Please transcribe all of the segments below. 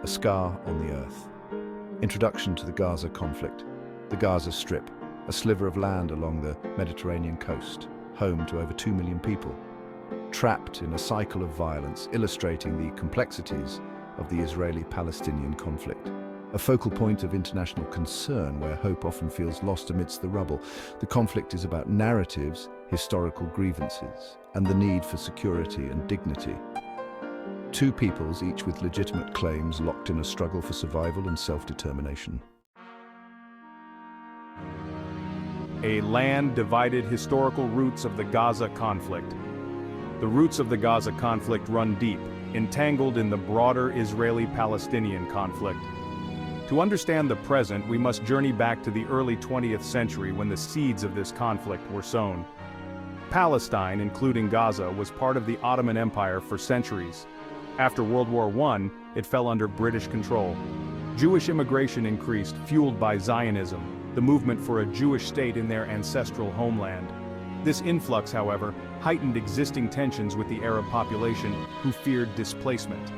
scar on the earth. Introduction to the Gaza conflict. The Gaza Strip, a sliver of land along the Mediterranean coast, home to over 2 million people, trapped in a cycle of violence, illustrating the complexities of the Israeli-Palestinian conflict. A focal point of international concern where hope often feels lost amidst the rubble. The conflict is about narratives, historical grievances, and the need for security and dignity. Two peoples, each with legitimate claims, locked in a struggle for survival and self-determination. A land-divided historical roots of the Gaza conflict. The roots of the Gaza conflict run deep, entangled in the broader Israeli-Palestinian conflict. To understand the present, we must journey back to the early 20th century when the seeds of this conflict were sown. Palestine, including Gaza, was part of the Ottoman Empire for centuries. After World War I, it fell under British control. Jewish immigration increased, fueled by Zionism, the movement for a Jewish state in their ancestral homeland. This influx, however, heightened existing tensions with the Arab population, who feared displacement.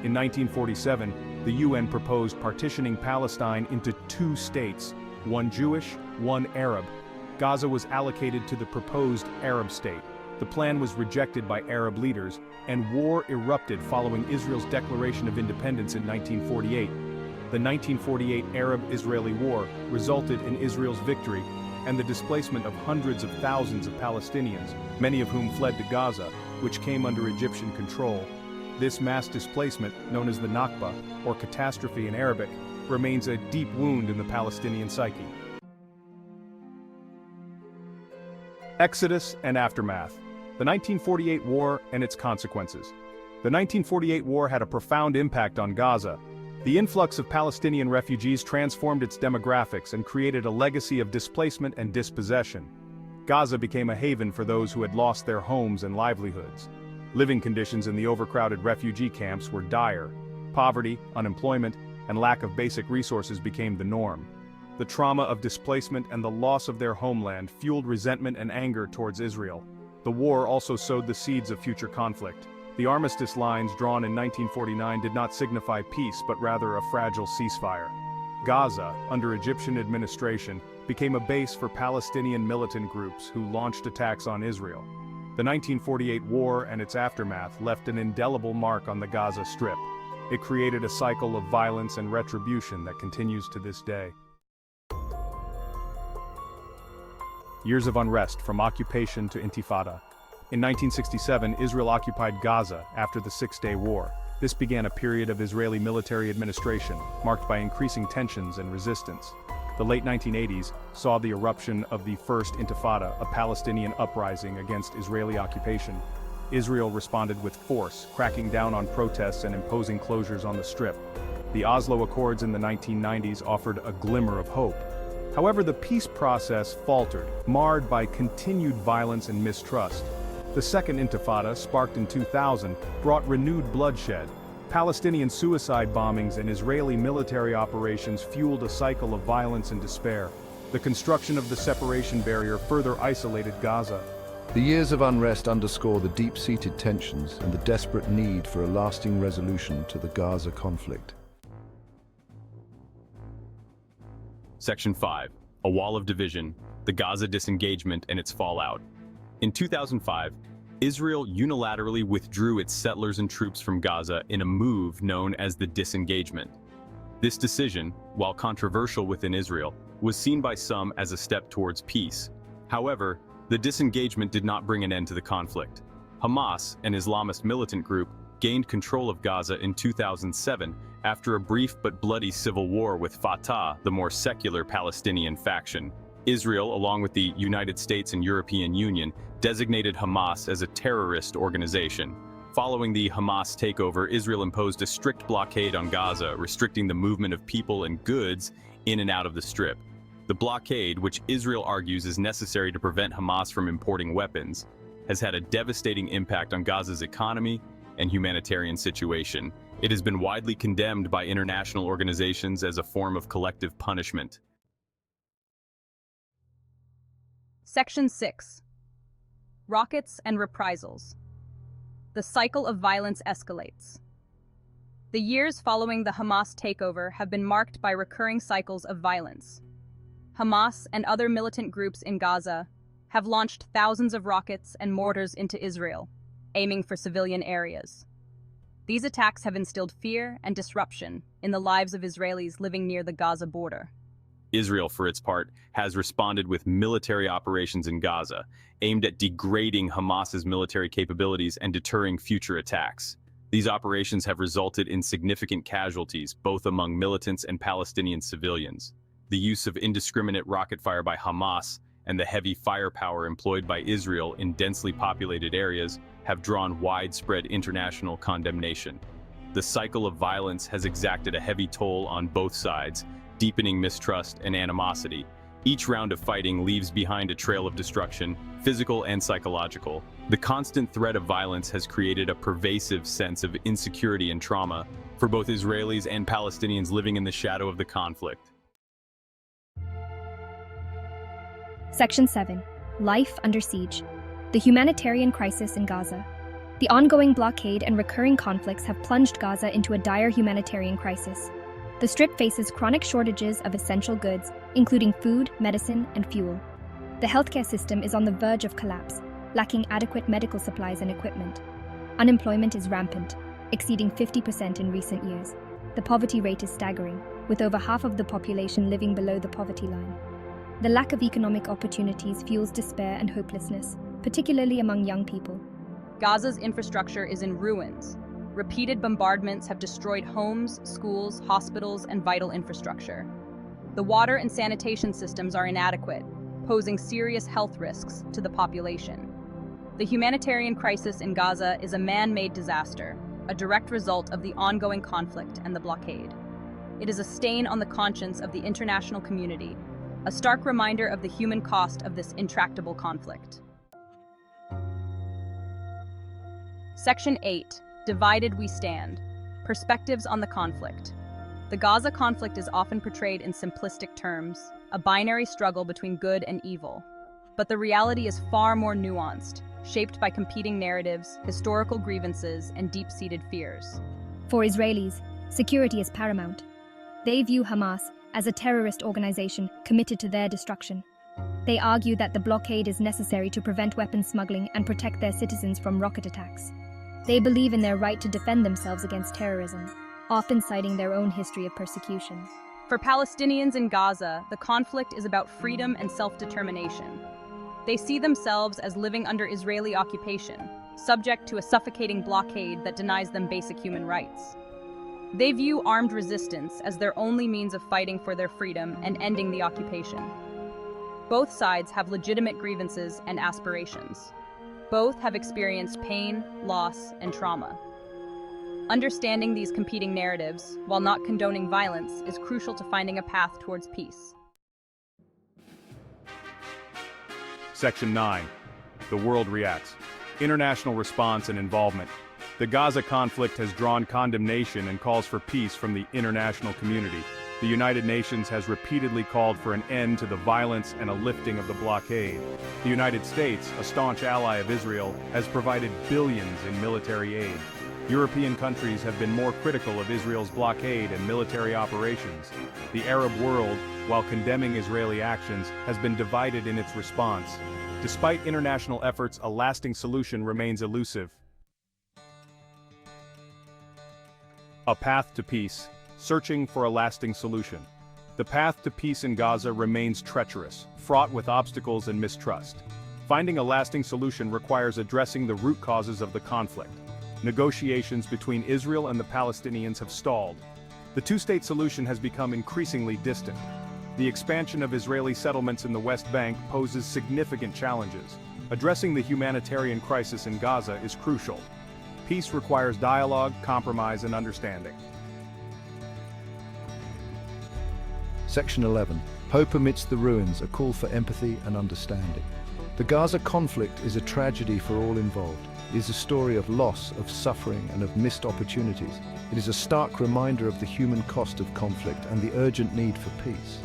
In 1947, the UN proposed partitioning Palestine into two states, one Jewish, one Arab. Gaza was allocated to the proposed Arab state. The plan was rejected by Arab leaders, and war erupted following Israel's declaration of independence in 1948. The 1948 Arab-Israeli War resulted in Israel's victory and the displacement of hundreds of thousands of Palestinians, many of whom fled to Gaza, which came under Egyptian control. This mass displacement, known as the Nakba, or catastrophe in Arabic, remains a deep wound in the Palestinian psyche. Exodus and aftermath. The 1948 war and its consequences. The 1948 war had a profound impact on Gaza. The influx of Palestinian refugees transformed its demographics and created a legacy of displacement and dispossession. Gaza became a haven for those who had lost their homes and livelihoods. Living conditions in the overcrowded refugee camps were dire. Poverty, unemployment, and lack of basic resources became the norm. The trauma of displacement and the loss of their homeland fueled resentment and anger towards Israel. The war also sowed the seeds of future conflict. The armistice lines drawn in 1949 did not signify peace but rather a fragile ceasefire. Gaza, under Egyptian administration, became a base for Palestinian militant groups who launched attacks on Israel. The 1948 war and its aftermath left an indelible mark on the Gaza Strip. It created a cycle of violence and retribution that continues to this day. Years of unrest, from occupation to intifada. In 1967, Israel occupied Gaza after the Six-Day War. This began a period of Israeli military administration, marked by increasing tensions and resistance. The late 1980s saw the eruption of the First Intifada, a Palestinian uprising against Israeli occupation. Israel responded with force, cracking down on protests and imposing closures on the Strip. The Oslo Accords in the 1990s offered a glimmer of hope. However, the peace process faltered, marred by continued violence and mistrust. The Second Intifada, sparked in 2000, brought renewed bloodshed. Palestinian suicide bombings and Israeli military operations fueled a cycle of violence and despair. The construction of the separation barrier further isolated Gaza. The years of unrest underscore the deep-seated tensions and the desperate need for a lasting resolution to the Gaza conflict. Section 5. A Wall of Division, the Gaza Disengagement and its Fallout. In 2005, Israel unilaterally withdrew its settlers and troops from Gaza in a move known as the disengagement. This decision, while controversial within Israel, was seen by some as a step towards peace. However, the disengagement did not bring an end to the conflict. Hamas, an Islamist militant group, gained control of Gaza in 2007 after a brief but bloody civil war with Fatah, the more secular Palestinian faction. Israel, along with the United States and European Union, designated Hamas as a terrorist organization. Following the Hamas takeover, Israel imposed a strict blockade on Gaza, restricting the movement of people and goods in and out of the Strip. The blockade, which Israel argues is necessary to prevent Hamas from importing weapons, has had a devastating impact on Gaza's economy and humanitarian situation. It has been widely condemned by international organizations as a form of collective punishment. Section 6. Rockets and reprisals. The cycle of violence escalates. The years following the Hamas takeover have been marked by recurring cycles of violence. Hamas and other militant groups in Gaza have launched thousands of rockets and mortars into Israel, aiming for civilian areas. These attacks have instilled fear and disruption in the lives of Israelis living near the Gaza border. Israel, for its part, has responded with military operations in Gaza, aimed at degrading Hamas's military capabilities and deterring future attacks. These operations have resulted in significant casualties, both among militants and Palestinian civilians. The use of indiscriminate rocket fire by Hamas and the heavy firepower employed by Israel in densely populated areas have drawn widespread international condemnation. The cycle of violence has exacted a heavy toll on both sides, deepening mistrust and animosity. Each round of fighting leaves behind a trail of destruction, physical and psychological. The constant threat of violence has created a pervasive sense of insecurity and trauma for both Israelis and Palestinians living in the shadow of the conflict. Section 7. Life under siege. The humanitarian crisis in Gaza. The ongoing blockade and recurring conflicts have plunged Gaza into a dire humanitarian crisis. The Strip faces chronic shortages of essential goods, including food, medicine, and fuel. The healthcare system is on the verge of collapse, lacking adequate medical supplies and equipment. Unemployment is rampant, exceeding 50% in recent years. The poverty rate is staggering, with over half of the population living below the poverty line. The lack of economic opportunities fuels despair and hopelessness, particularly among young people. Gaza's infrastructure is in ruins. Repeated bombardments have destroyed homes, schools, hospitals, and vital infrastructure. The water and sanitation systems are inadequate, posing serious health risks to the population. The humanitarian crisis in Gaza is a man-made disaster, a direct result of the ongoing conflict and the blockade. It is a stain on the conscience of the international community, a stark reminder of the human cost of this intractable conflict. Section 8. Divided We Stand. Perspectives on the conflict. The Gaza conflict is often portrayed in simplistic terms, a binary struggle between good and evil. But the reality is far more nuanced, shaped by competing narratives, historical grievances, and deep-seated fears. For Israelis, security is paramount. They view Hamas as a terrorist organization committed to their destruction. They argue that the blockade is necessary to prevent weapons smuggling and protect their citizens from rocket attacks. They believe in their right to defend themselves against terrorism, often citing their own history of persecution. For Palestinians in Gaza, the conflict is about freedom and self-determination. They see themselves as living under Israeli occupation, subject to a suffocating blockade that denies them basic human rights. They view armed resistance as their only means of fighting for their freedom and ending the occupation. Both sides have legitimate grievances and aspirations. Both have experienced pain, loss, and trauma. Understanding these competing narratives, while not condoning violence, is crucial to finding a path towards peace. Section 9. The world reacts. International response and involvement. The Gaza conflict has drawn condemnation and calls for peace from the international community. The United Nations has repeatedly called for an end to the violence and a lifting of the blockade. The United States, a staunch ally of Israel, has provided billions in military aid. European countries have been more critical of Israel's blockade and military operations. The Arab world, while condemning Israeli actions, has been divided in its response. Despite international efforts, a lasting solution remains elusive. A path to peace. Searching for a lasting solution. The path to peace in Gaza remains treacherous, fraught with obstacles and mistrust. Finding a lasting solution requires addressing the root causes of the conflict. Negotiations between Israel and the Palestinians have stalled. The two-state solution has become increasingly distant. The expansion of Israeli settlements in the West Bank poses significant challenges. Addressing the humanitarian crisis in Gaza is crucial. Peace requires dialogue, compromise, and understanding. Section 11. Hope amidst the ruins, a call for empathy and understanding. The Gaza conflict is a tragedy for all involved. It is a story of loss, of suffering, and of missed opportunities. It is a stark reminder of the human cost of conflict and the urgent need for peace.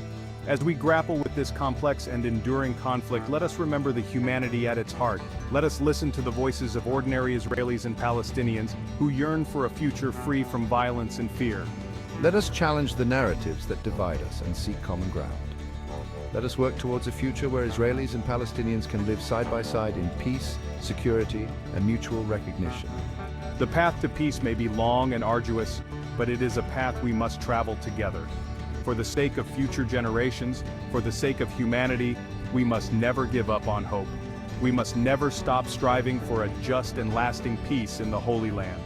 As we grapple with this complex and enduring conflict, let us remember the humanity at its heart. Let us listen to the voices of ordinary Israelis and Palestinians who yearn for a future free from violence and fear. Let us challenge the narratives that divide us and seek common ground. Let us work towards a future where Israelis and Palestinians can live side by side in peace, security, and mutual recognition. The path to peace may be long and arduous, but it is a path we must travel together. For the sake of future generations, for the sake of humanity, we must never give up on hope. We must never stop striving for a just and lasting peace in the Holy Land.